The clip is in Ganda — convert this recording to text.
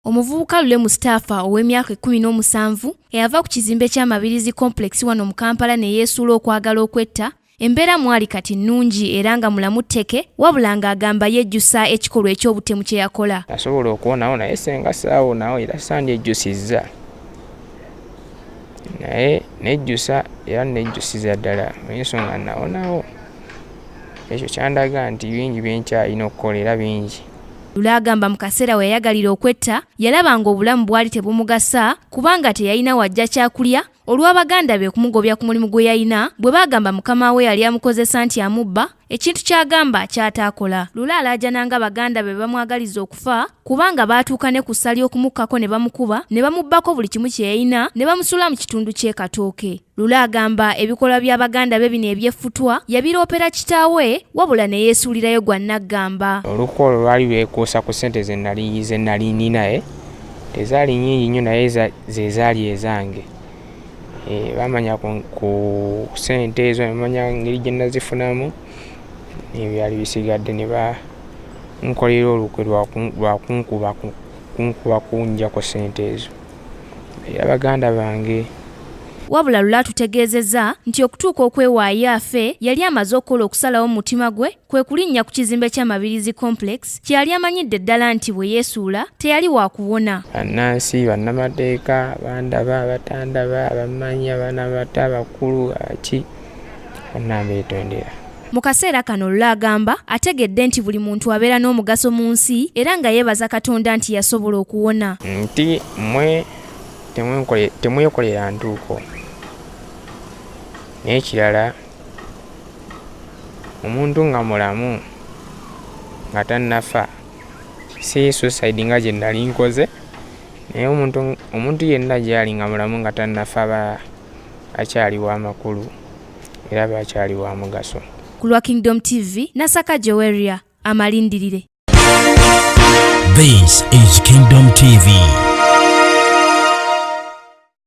Omuvubuka Lule Mustafa ow'emyaka 17 eyava ku kizimbe ky'Amabirizi Complex wano mu Kampala ne yeesuula okwagala okwetta, embeera mwali kati nnungi era nga mulamu tteke, wabula ng'agamba yejjusa ekikolwa eky'obutemu kye yakola. Nasobola okuwonawo naye senga saawunawo era sandijjusizza. Naye nejjusa era nejjusiza ddala ensonga nawonawo. Ekyo kyandaga nti bingi byenkyalina okukola era bingi. Lule agamba mu kaseera we yayagalira okwetta yalaba ng'obulamu bwali tebumugasa kubanga teyalina wajja kyakulya olw'abaganda be kumugobya ku mulimu gwe yalina bwe bagamba mukama we yali amukozesa nti amubba, ekintu ky'agamba ky'ataakola. Lule alaajana nga baganda be bamwagaliza okufa kubanga baatuuka ne ku ssa ly'okumukkako ne bamukuba ne bamubbako buli kimu kye yalina ne bamusula mu kitundu ky'e Katooke. Lule agamba ebikolwa by'abaganda be bino ebyeffutwa yabiroopera kitaawe wabula ne yeesuulirayo gwa Naggamba. Olukolo lwali lwekuusa ku ssente ze nali nina tezaali nnyingi nnyo naye ze zaali ezange. Bamanya ku ssente ezo bamanya ngeri gye nazifunamu byali bisigadde ne bankolera olukwe lwa kunkuba kunja ku ssente ezo era baganda bange. Wabula Lule atutegeezezza nti okutuuka okwewaayo afe yali amaze okukola okusalawo mu mutima gwe kwe kulinnya ku kizimbe ky'Amabirizi Complex kye yali amanyidde ddala nti bwe yeesuula teyali wa kuwona. Bannansi, bannamateeka, bandaba, batandaba, abamanya, banabata, bakulu, aki bonna mbeetondera. Mu kaseera kano Lule agamba ategedde nti buli muntu abeera n'omugaso mu nsi era nga yeebaza Katonda nti yasobola okuwona. Nti mmwe temwekolera ntuuko. N'ekirala omuntu nga mulamu nga tannafa si suicide nga gye nali nkoze, naye omuntu yenna gy'ali nga mulamu nga tannafa akyali wa makulu era bakyali wa mugaso. Ku lwa Kingdom TV, Nasaka Joweria, amalindirire. This is Kingdom TV.